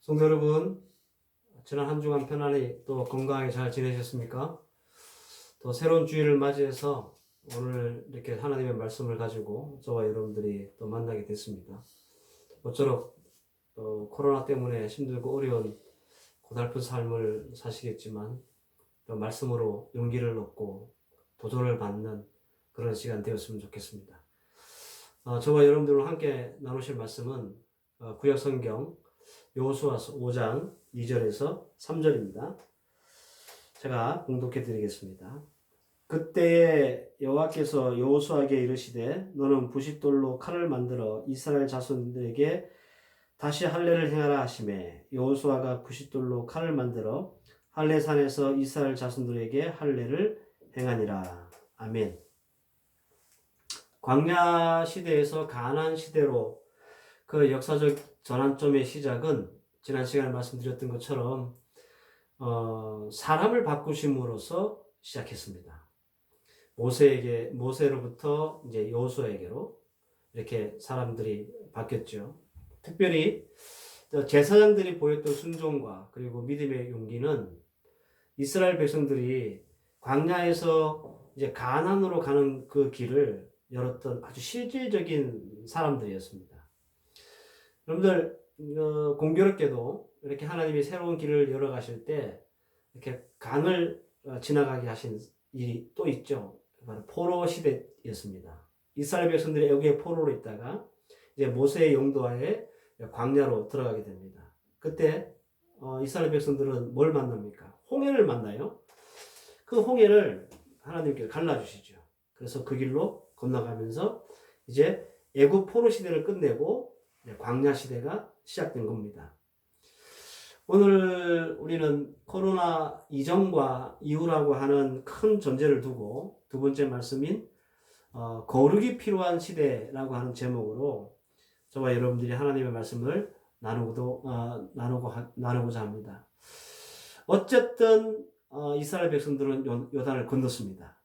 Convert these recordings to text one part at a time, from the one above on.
성도 여러분, 지난 한 주간 편안히 또 건강하게 잘 지내셨습니까? 또 새로운 주일을 맞이해서 오늘 이렇게 하나님의 말씀을 가지고 저와 여러분들이 또 만나게 됐습니다. 모쪼록 코로나 때문에 힘들고 어려운 고달픈 삶을 사시겠지만 또 말씀으로 용기를 얻고 도전을 받는 그런 시간 되었으면 좋겠습니다. 저와 여러분들과 함께 나누실 말씀은 구약 성경 여호수아서 5장 2절에서 3절입니다. 제가 봉독해 드리겠습니다. 그때에 여호와께서 여호수아에게 이르시되 너는 부싯돌로 칼을 만들어 이스라엘 자손들에게 다시 할례를 행하라 하시매 여호수아가 부싯돌로 칼을 만들어 할례산에서 이스라엘 자손들에게 할례를 행하니라. 아멘. 광야 시대에서 가나안 시대로 그 역사적 전환점의 시작은 지난 시간에 말씀드렸던 것처럼 사람을 바꾸심으로써 시작했습니다. 모세로부터 이제 여호수아에게로 이렇게 사람들이 바뀌었죠. 특별히 제사장들이 보였던 순종과 그리고 믿음의 용기는 이스라엘 백성들이 광야에서 이제 가나안으로 가는 그 길을 열었던 아주 실질적인 사람들이었습니다. 여러분들 공교롭게도 이렇게 하나님이 새로운 길을 열어 가실 때 이렇게 강을 지나가게 하신 일이 또 있죠. 바로 포로 시대였습니다. 이스라엘 백성들이 여기에 포로로 있다가 이제 모세의 용도하에 광야로 들어가게 됩니다. 그때 이스라엘 백성들은 뭘 만납니까? 홍해를 만나요. 그 홍해를 하나님께서 갈라주시죠. 그래서 그 길로 건너가면서 이제 애굽 포로 시대를 끝내고 광야 시대가 시작된 겁니다. 오늘 우리는 코로나 이전과 이후라고 하는 큰 전제를 두고 두 번째 말씀인 거룩이 필요한 시대라고 하는 제목으로 저와 여러분들이 하나님의 말씀을 나누고자 합니다. 어쨌든 이스라엘 백성들은 요단을 건넜습니다.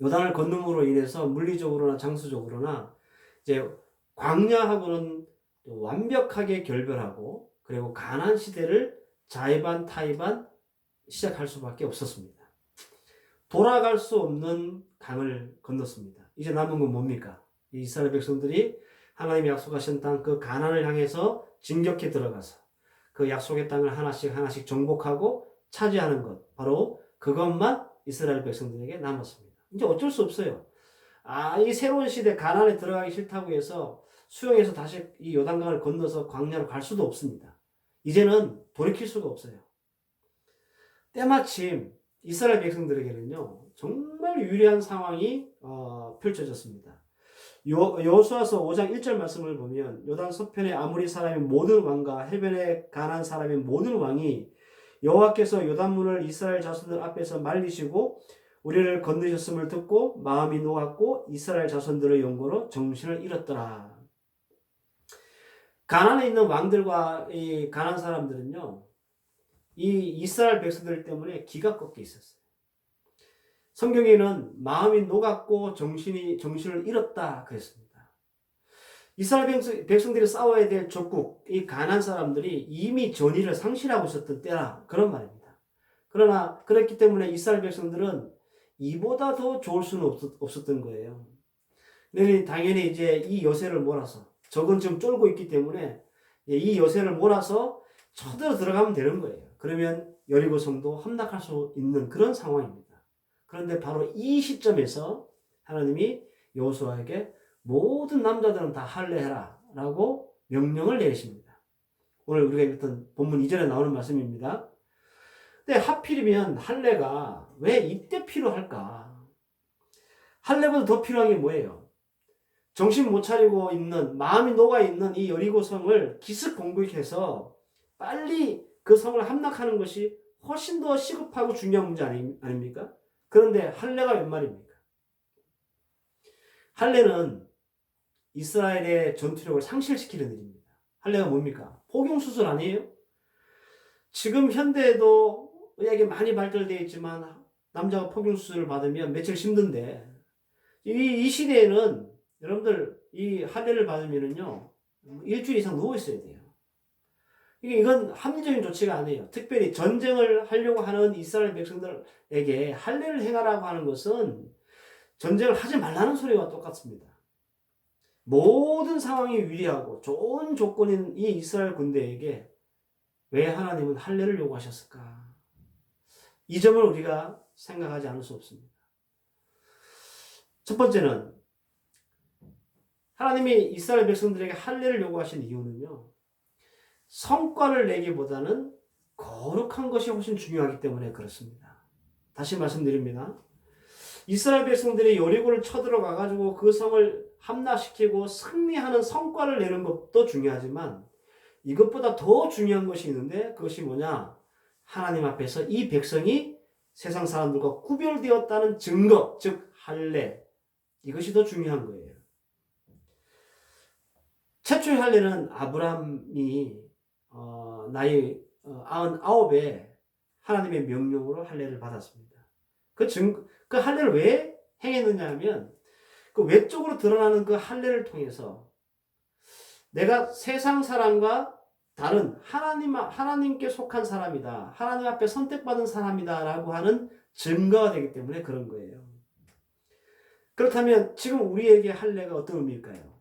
요단을 건넌으로 인해서 물리적으로나 장수적으로나 이제 광야하고는 완벽하게 결별하고 그리고 가나안 시대를 자의반 타의반 시작할 수밖에 없었습니다. 돌아갈 수 없는 강을 건넜습니다. 이제 남은 건 뭡니까? 이스라엘 백성들이 하나님이 약속하신 땅 그 가나안을 향해서 진격해 들어가서 그 약속의 땅을 하나씩 정복하고 차지하는 것, 바로 그것만 이스라엘 백성들에게 남았습니다. 이제 어쩔 수 없어요. 이 새로운 시대 가나안에 들어가기 싫다고 해서 수영해서 다시 이 요단강을 건너서 광야로 갈 수도 없습니다. 이제는 돌이킬 수가 없어요. 때마침 이스라엘 백성들에게는요, 정말 유리한 상황이 펼쳐졌습니다. 여호수아서 5장 1절 말씀을 보면 요단 서편의 아모리 사람의 모든 왕과 해변의 가나안 사람의 모든 왕이 여호와께서 요단문을 이스라엘 자손들 앞에서 말리시고 우리를 건드셨음을 듣고 마음이 녹았고 이스라엘 자손들의 용고로 정신을 잃었더라. 가나안에 있는 왕들과 이 가나안 사람들은요, 이 이스라엘 백성들 때문에 기가 꺾여 있었어요. 성경에는 마음이 녹았고 정신을 잃었다 그랬습니다. 이스라엘 백성들이 싸워야 될 족국, 이 가나안 사람들이 이미 전의를 상실하고 있었던 때라 그런 말입니다. 그러나 그렇기 때문에 이스라엘 백성들은 이보다 더 좋을 수는 없었던 거예요. 당연히 이제 이 여세를 몰아서 적은 지금 쫄고 있기 때문에 이 여세를 몰아서 쳐들어 들어가면 되는 거예요. 그러면 여리고 성도 함락할 수 있는 그런 상황입니다. 그런데 바로 이 시점에서 하나님이 여호수아에게 모든 남자들은 다 할례해라 라고 명령을 내리십니다. 오늘 우리가 읽었던 본문 2절에 나오는 말씀입니다. 근데 하필이면 할례가 왜 이때 필요할까? 할례보다 더 필요한 게 뭐예요? 정신 못 차리고 있는, 마음이 녹아있는 이 여리고 성을 기습 공격해서 빨리 그 성을 함락하는 것이 훨씬 더 시급하고 중요한 문제 아닙니까? 그런데 할례가 웬 말입니까? 할례는 이스라엘의 전투력을 상실시키는 일입니다. 할례가 뭡니까? 포경수술 아니에요? 지금 현대에도 의학이 많이 발달되어 있지만 남자가 포경수술을 받으면 며칠 힘든데 이 시대에는 여러분들 이 할례를 받으면은요 일주일 이상 누워 있어야 돼요. 이건 합리적인 조치가 아니에요. 특별히 전쟁을 하려고 하는 이스라엘 백성들에게 할례를 행하라고 하는 것은 전쟁을 하지 말라는 소리와 똑같습니다. 모든 상황이 유리하고 좋은 조건인 이 이스라엘 군대에게 왜 하나님은 할례를 요구하셨을까? 이 점을 우리가 생각하지 않을 수 없습니다. 첫 번째는 하나님이 이스라엘 백성들에게 할례를 요구하신 이유는요. 성과를 내기보다는 거룩한 것이 훨씬 중요하기 때문에 그렇습니다. 다시 말씀드립니다. 이스라엘 백성들이 여리고를 쳐들어가 가지고 그 성을 함락시키고 승리하는 성과를 내는 것도 중요하지만 이것보다 더 중요한 것이 있는데 그것이 뭐냐? 하나님 앞에서 이 백성이 세상 사람들과 구별되었다는 증거, 즉 할례. 이것이 더 중요한 거예요. 최초의 할례는 아브라함이 나이 99에 하나님의 명령으로 할례를 받았습니다. 그 할례를 왜 행했느냐 하면 그 외적으로 드러나는 그 할례를 통해서 내가 세상 사람과 다른 하나님께 속한 사람이다. 하나님 앞에 선택받은 사람이다. 라고 하는 증거가 되기 때문에 그런 거예요. 그렇다면 지금 우리에게 할례가 어떤 의미일까요?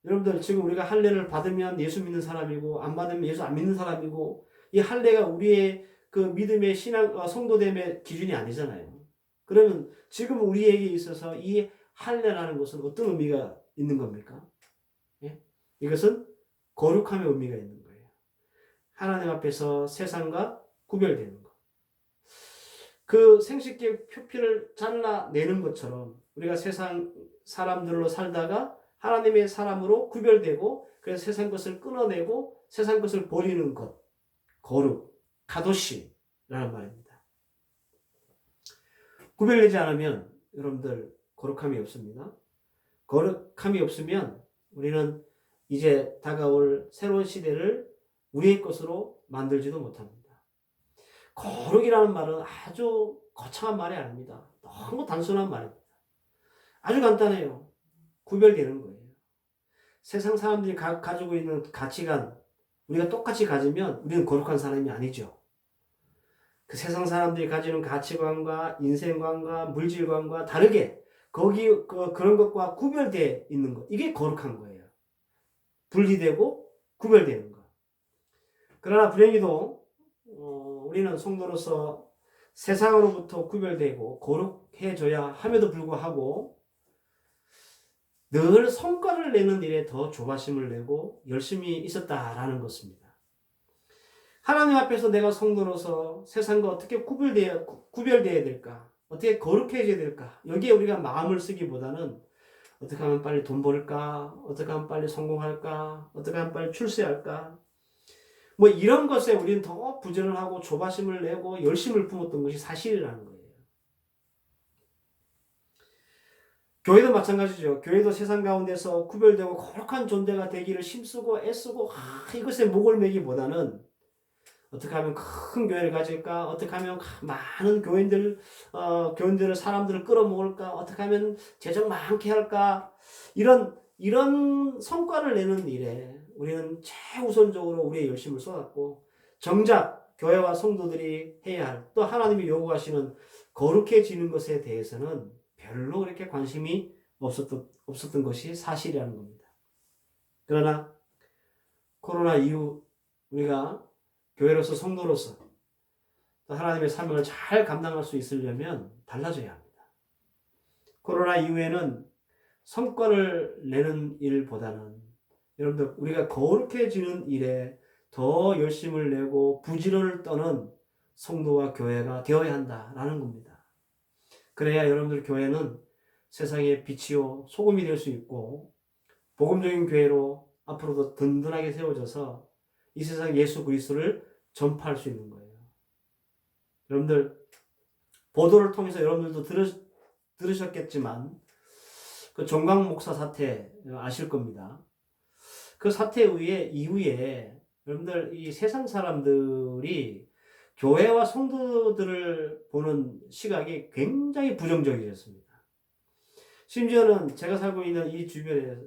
여러분들 지금 우리가 할례를 받으면 예수 믿는 사람이고 안 받으면 예수 안 믿는 사람이고 이 할례가 우리의 그 믿음의 신앙 성도됨의 기준이 아니잖아요. 그러면 지금 우리에게 있어서 이 할례라는 것은 어떤 의미가 있는 겁니까? 예? 이것은 거룩함의 의미가 있는 거예요. 하나님 앞에서 세상과 구별되는 것. 그 생식기 표피를 잘라내는 것처럼 우리가 세상 사람들로 살다가 하나님의 사람으로 구별되고 그래서 세상 것을 끊어내고 세상 것을 버리는 것. 거룩, 카도시라는 말입니다. 구별되지 않으면 여러분들 거룩함이 없습니다. 거룩함이 없으면 우리는 이제 다가올 새로운 시대를 우리의 것으로 만들지도 못합니다. 거룩이라는 말은 아주 거창한 말이 아닙니다. 너무 단순한 말입니다. 아주 간단해요. 구별되는 거예요. 세상 사람들이 가지고 있는 가치관, 우리가 똑같이 가지면 우리는 거룩한 사람이 아니죠. 그 세상 사람들이 가지는 가치관과 인생관과 물질관과 다르게 그런 것과 구별되어 있는 것. 이게 거룩한 거예요. 분리되고 구별되는 것. 그러나 불행히도 우리는 성도로서 세상으로부터 구별되고 거룩해져야 함에도 불구하고 늘 성과를 내는 일에 더 조바심을 내고 열심히 있었다라는 것입니다. 하나님 앞에서 내가 성도로서 세상과 어떻게 구별되어야 될까? 어떻게 거룩해져야 될까? 여기에 우리가 마음을 쓰기보다는 어떻게 하면 빨리 돈 벌까? 어떻게 하면 빨리 성공할까? 어떻게 하면 빨리 출세할까? 뭐 이런 것에 우리는 더 부전을 하고 조바심을 내고 열심을 품었던 것이 사실이라는 거예요. 교회도 마찬가지죠. 교회도 세상 가운데서 구별되고 거룩한 존재가 되기를 힘쓰고 애쓰고 이것에 목을 매기보다는 어떻게 하면 큰 교회를 가질까? 어떻게 하면 많은 교인들을 사람들을 끌어모을까? 어떻게 하면 재정 많게 할까? 이런 성과를 내는 일에 우리는 최우선적으로 우리의 열심을 쏟았고 정작 교회와 성도들이 해야 할 또 하나님이 요구하시는 거룩해지는 것에 대해서는 별로 그렇게 관심이 없었던 것이 사실이라는 겁니다. 그러나 코로나 이후 우리가 교회로서 성도로서 또 하나님의 사명을 잘 감당할 수 있으려면 달라져야 합니다. 코로나 이후에는 성과를 내는 일보다는 여러분들 우리가 거룩해지는 일에 더 열심을 내고 부지런을 떠는 성도와 교회가 되어야 한다라는 겁니다. 그래야 여러분들 교회는 세상의 빛이요 소금이 될 수 있고 복음적인 교회로 앞으로도 든든하게 세워져서 이 세상 예수 그리스도를 전파할 수 있는 거예요. 여러분들 보도를 통해서 여러분들도 들으셨겠지만 그 종강 목사 사태 아실 겁니다. 그 사태 이후에 여러분들 이 세상 사람들이 교회와 성도들을 보는 시각이 굉장히 부정적이었습니다. 심지어는 제가 살고 있는 이 주변에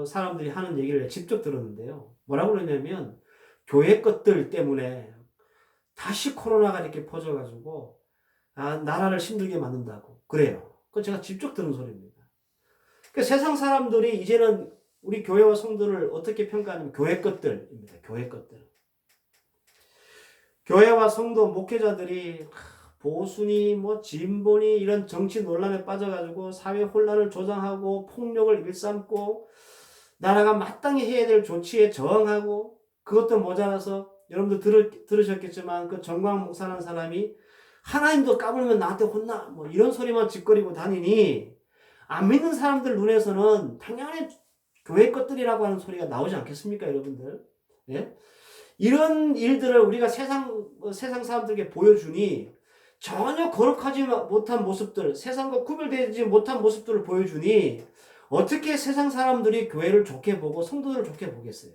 사람들이 하는 얘기를 직접 들었는데요. 뭐라고 그러냐면 교회 것들 때문에 다시 코로나가 이렇게 퍼져가지고 나라를 힘들게 만든다고 그래요. 그건 제가 직접 들은 소리입니다. 그러니까 세상 사람들이 이제는 우리 교회와 성도를 어떻게 평가하냐면 교회 것들입니다. 교회 것들. 교회와 성도 목회자들이 보수니 뭐 진보니 이런 정치 논란에 빠져가지고 사회 혼란을 조장하고 폭력을 일삼고 나라가 마땅히 해야 될 조치에 저항하고 그것도 모자라서 여러분들 들으셨겠지만 그 정광 목사라는 사람이 하나님도 까불면 나한테 혼나 뭐 이런 소리만 짓거리고 다니니 안 믿는 사람들 눈에서는 당연히 교회 것들이라고 하는 소리가 나오지 않겠습니까, 여러분들? 예? 이런 일들을 우리가 세상 사람들에게 보여주니 전혀 거룩하지 못한 모습들, 세상과 구별되지 못한 모습들을 보여주니 어떻게 세상 사람들이 교회를 좋게 보고 성도들을 좋게 보겠어요?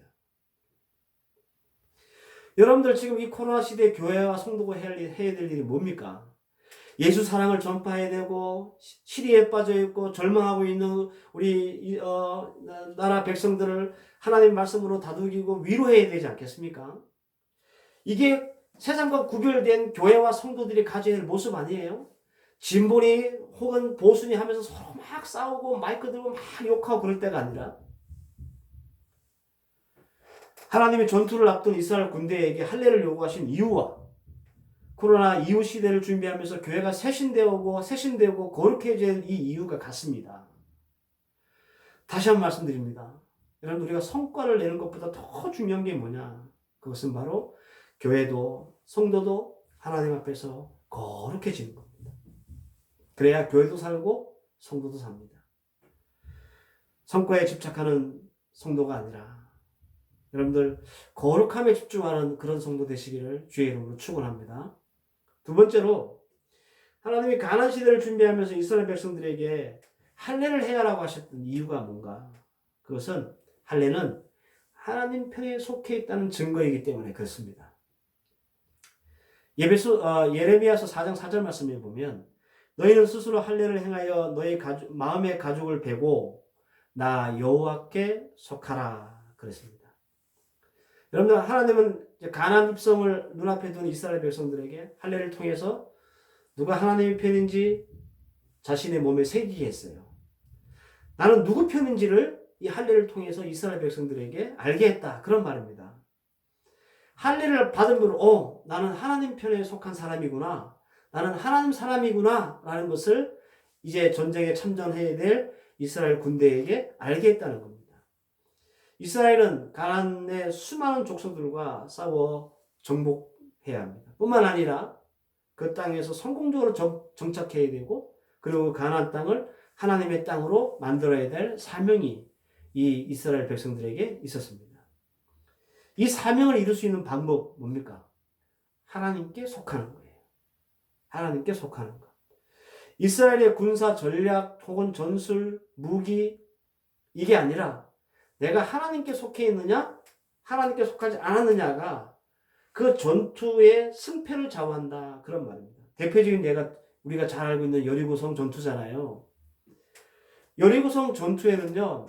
여러분들 지금 이 코로나 시대에 교회와 성도가 해야 될 일이 뭡니까? 예수 사랑을 전파해야 되고 시리에 빠져 있고 절망하고 있는 우리 나라 백성들을 하나님 말씀으로 다독이고 위로해야 되지 않겠습니까? 이게 세상과 구별된 교회와 성도들이 가져야 할 모습 아니에요? 진보니 혹은 보수니 하면서 서로 막 싸우고 마이크 들고 막 욕하고 그럴 때가 아니라 하나님의 전투를 앞둔 이스라엘 군대에게 할례를 요구하신 이유와 코로나 이후 시대를 준비하면서 교회가 세신되고 거룩해질 이 이유가 같습니다. 다시 한번 말씀드립니다. 여러분 우리가 성과를 내는 것보다 더 중요한 게 뭐냐? 그것은 바로 교회도 성도도 하나님 앞에서 거룩해지는 겁니다. 그래야 교회도 살고 성도도 삽니다. 성과에 집착하는 성도가 아니라 여러분들 거룩함에 집중하는 그런 성도 되시기를 주의 이름으로 축원합니다. 두 번째로 하나님이 가나안 시대를 준비하면서 이스라엘 백성들에게 할례를 행하라고 하셨던 이유가 뭔가? 그것은 할례는 하나님 편에 속해 있다는 증거이기 때문에 그렇습니다. 예레미야서 4장 4절 말씀에 보면 너희는 스스로 할례를 행하여 너희 마음의 가죽을 베고 나 여호와께 속하라 그랬습니다. 여러분들 하나님은 가나안 입성을 눈앞에 둔 이스라엘 백성들에게 할례를 통해서 누가 하나님의 편인지 자신의 몸에 새기게 했어요. 나는 누구 편인지를 이 할례를 통해서 이스라엘 백성들에게 알게 했다. 그런 말입니다. 할례를 받으면 나는 하나님 편에 속한 사람이구나. 나는 하나님 사람이구나. 라는 것을 이제 전쟁에 참전해야 될 이스라엘 군대에게 알게 했다는 겁니다. 이스라엘은 가나안의 수많은 족속들과 싸워 정복해야 합니다. 뿐만 아니라 그 땅에서 성공적으로 정착해야 되고 그리고 가나안 땅을 하나님의 땅으로 만들어야 될 사명이 이 이스라엘 백성들에게 있었습니다. 이 사명을 이룰 수 있는 방법 뭡니까? 하나님께 속하는 거예요. 하나님께 속하는 것. 이스라엘의 군사 전략 혹은 전술, 무기 이게 아니라 내가 하나님께 속해 있느냐 하나님께 속하지 않았느냐가 그 전투의 승패를 좌우한다. 그런 말입니다. 대표적인 우리가 잘 알고 있는 여리고성 전투잖아요. 여리고성 전투에는요,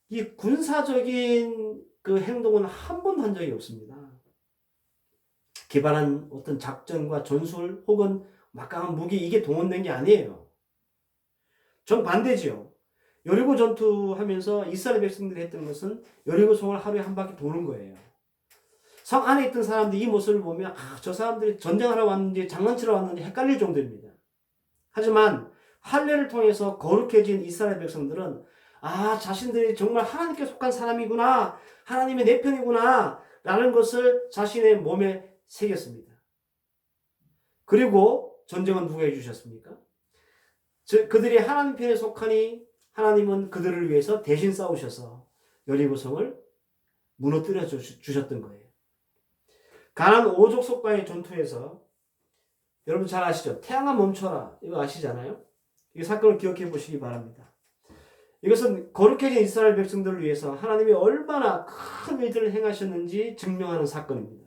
이 군사적인 그 행동은 한 번도 한 적이 없습니다. 기발한 어떤 작전과 전술 혹은 막강한 무기 이게 동원된 게 아니에요. 정반대지요. 여리고 전투하면서 이스라엘 백성들이 했던 것은 여리고성을 하루에 한 바퀴 도는 거예요. 성 안에 있던 사람들이 이 모습을 보면 저 사람들이 전쟁하러 왔는지 장난치러 왔는지 헷갈릴 정도입니다. 하지만 할례를 통해서 거룩해진 이스라엘 백성들은 자신들이 정말 하나님께 속한 사람이구나, 하나님의 내 편이구나 라는 것을 자신의 몸에 새겼습니다. 그리고 전쟁은 누가 해주셨습니까? 그들이 하나님 편에 속하니 하나님은 그들을 위해서 대신 싸우셔서 여리고성을 무너뜨려 주셨던 거예요. 가나안 5족속과의 전투에서 여러분 잘 아시죠? 태양아 멈춰라. 이거 아시잖아요? 이 사건을 기억해 보시기 바랍니다. 이것은 거룩해진 이스라엘 백성들을 위해서 하나님이 얼마나 큰 일들을 행하셨는지 증명하는 사건입니다.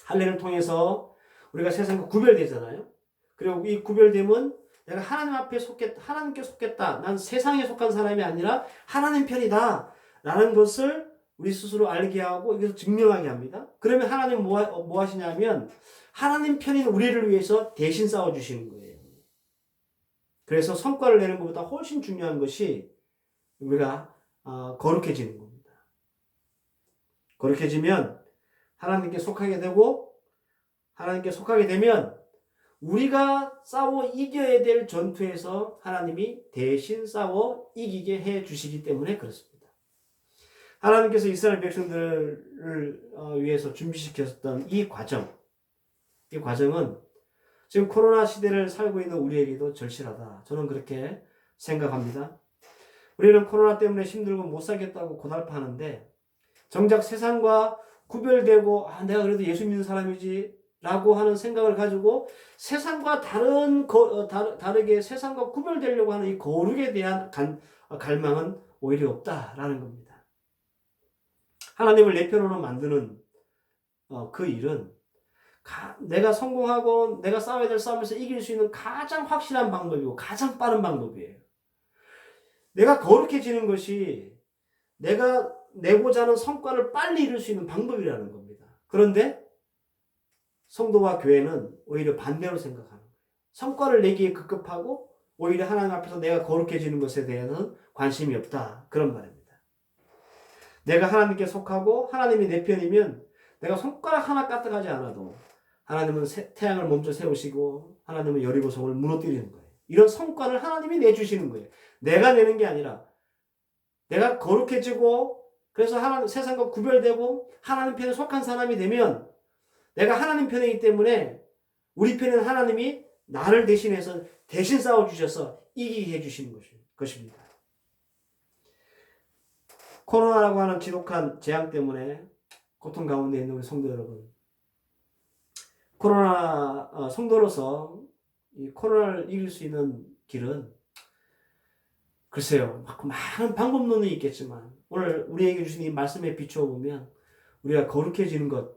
할례를 통해서 우리가 세상과 구별되잖아요. 그리고 이 구별됨은 내가 하나님께 속겠다. 난 세상에 속한 사람이 아니라 하나님 편이다. 라는 것을 우리 스스로 알게 하고 이것을 증명하게 합니다. 그러면 하나님은 뭐 하시냐면 하나님 편인 우리를 위해서 대신 싸워주시는 거예요. 그래서 성과를 내는 것보다 훨씬 중요한 것이 우리가 거룩해지는 겁니다. 거룩해지면 하나님께 속하게 되고 하나님께 속하게 되면 우리가 싸워 이겨야 될 전투에서 하나님이 대신 싸워 이기게 해 주시기 때문에 그렇습니다. 하나님께서 이스라엘 백성들을 위해서 준비시켰던 이 과정은 지금 코로나 시대를 살고 있는 우리에게도 절실하다. 저는 그렇게 생각합니다. 우리는 코로나 때문에 힘들고 못 살겠다고 고달파하는데 정작 세상과 구별되고 내가 그래도 예수 믿는 사람이지 라고 하는 생각을 가지고 세상과 다르게 세상과 구별되려고 하는 이 거룩에 대한 갈망은 오히려 없다라는 겁니다. 하나님을 내 편으로 만드는 그 일은 내가 성공하고 내가 싸워야 될 싸움에서 이길 수 있는 가장 확실한 방법이고 가장 빠른 방법이에요. 내가 거룩해지는 것이 내가 내고자 하는 성과를 빨리 이룰 수 있는 방법이라는 겁니다. 그런데 성도와 교회는 오히려 반대로 생각하는 거예요. 성과를 내기에 급급하고 오히려 하나님 앞에서 내가 거룩해지는 것에 대해서는 관심이 없다. 그런 말입니다. 내가 하나님께 속하고 하나님이 내 편이면 내가 손가락 하나 까딱하지 않아도 하나님은 태양을 먼저 세우시고 하나님은 여리고성을 무너뜨리는 거예요. 이런 성과를 하나님이 내주시는 거예요. 내가 내는 게 아니라 내가 거룩해지고 그래서 세상과 구별되고 하나님 편에 속한 사람이 되면 내가 하나님 편이기 때문에 우리 편에는 하나님이 나를 대신해서 대신 싸워주셔서 이기게 해주시는 것입니다. 코로나라고 하는 지독한 재앙 때문에 고통 가운데 있는 우리 성도 여러분, 성도로서 이 코로나를 이길 수 있는 길은 글쎄요, 많은 방법론이 있겠지만 오늘 우리에게 주신 이 말씀에 비춰보면 우리가 거룩해지는 것,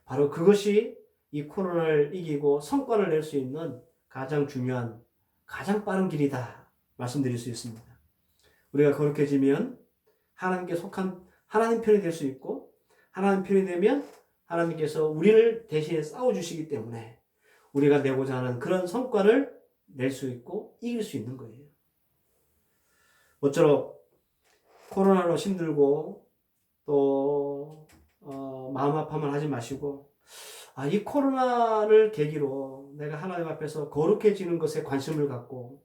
바로 그것이 이 코로나를 이기고 성과를 낼 수 있는 가장 중요한, 가장 빠른 길이다 말씀드릴 수 있습니다. 우리가 거룩해지면 하나님께 속한 하나님 편이 될 수 있고 하나님 편이 되면 하나님께서 우리를 대신해 싸워주시기 때문에 우리가 내고자 하는 그런 성과를 낼 수 있고 이길 수 있는 거예요. 모쪼록 코로나로 힘들고 또 마음 아파만 하지 마시고 이 코로나를 계기로 내가 하나님 앞에서 거룩해지는 것에 관심을 갖고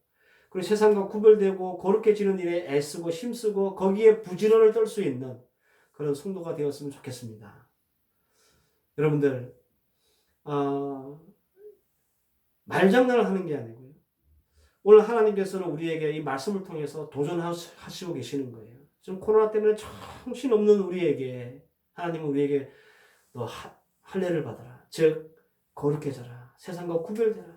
그리고 세상과 구별되고 거룩해지는 일에 애쓰고 힘쓰고 거기에 부지런을 떨 수 있는 그런 성도가 되었으면 좋겠습니다. 여러분들 말장난을 하는 게 아니고요. 오늘 하나님께서는 우리에게 이 말씀을 통해서 도전하시고 계시는 거예요. 지금 코로나 때문에 정신없는 우리에게 하나님은 우리에게 너 할례를 받아라. 즉 거룩해져라. 세상과 구별되라.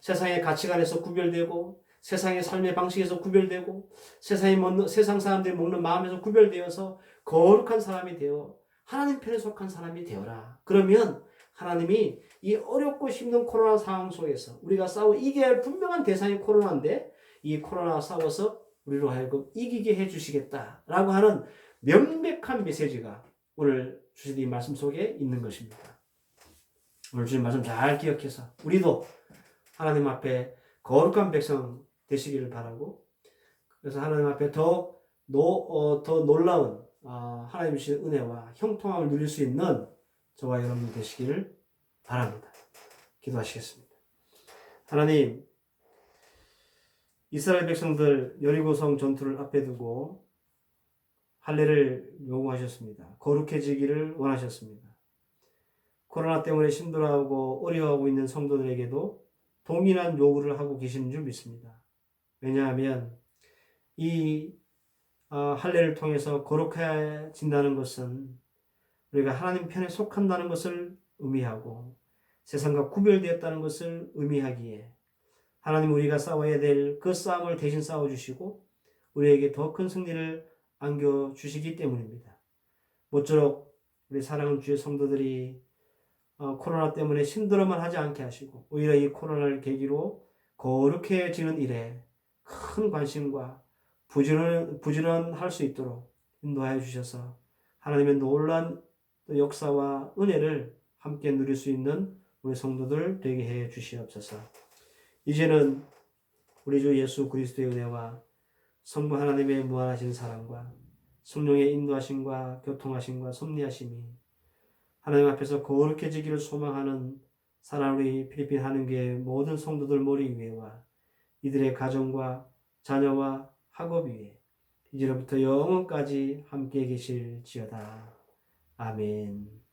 세상의 가치관에서 구별되고 세상의 삶의 방식에서 구별되고 세상 사람들이 먹는 마음에서 구별되어서 거룩한 사람이 되어 하나님 편에 속한 사람이 되어라. 그러면 하나님이 이 어렵고 힘든 코로나 상황 속에서 우리가 싸워 이겨야 할 분명한 대상이 코로나인데 이 코로나 싸워서 우리로 하여금 이기게 해주시겠다라고 하는 명백한 메시지가 오늘 주신 이 말씀 속에 있는 것입니다. 오늘 주신 말씀 잘 기억해서 우리도 하나님 앞에 거룩한 백성 되시기를 바라고 그래서 하나님 앞에 더 놀라운 하나님 주신 은혜와 형통함을 누릴 수 있는 저와 여러분 되시기를 바랍니다. 기도하시겠습니다. 하나님, 이스라엘 백성들 여리고성 전투를 앞에 두고 할례를 요구하셨습니다. 거룩해지기를 원하셨습니다. 코로나 때문에 힘들어하고 어려워하고 있는 성도들에게도 동일한 요구를 하고 계시는 줄 믿습니다. 왜냐하면 이 할례를 통해서 거룩해진다는 것은 우리가 하나님 편에 속한다는 것을 의미하고 세상과 구별되었다는 것을 의미하기에 하나님 우리가 싸워야 될 그 싸움을 대신 싸워주시고 우리에게 더 큰 승리를 안겨주시기 때문입니다. 모쪼록 우리 사랑하는 주의 성도들이 코로나 때문에 힘들어만 하지 않게 하시고 오히려 이 코로나를 계기로 거룩해지는 일에 큰 관심과 부지런할 수 있도록 인도하여 주셔서 하나님의 놀라운 역사와 은혜를 함께 누릴 수 있는 우리 성도들 되게 해 주시옵소서. 이제는 우리 주 예수 그리스도의 은혜와 성부 하나님의 무한하신 사랑과 성령의 인도하심과 교통하심과 섭리하심이 하나님 앞에서 거룩해지기를 소망하는 사랑하는 필리핀 한인교회 모든 성도들 머리 위에와 이들의 가정과 자녀와 학업 위에 이제로부터 영원까지 함께 계실지어다. 아멘.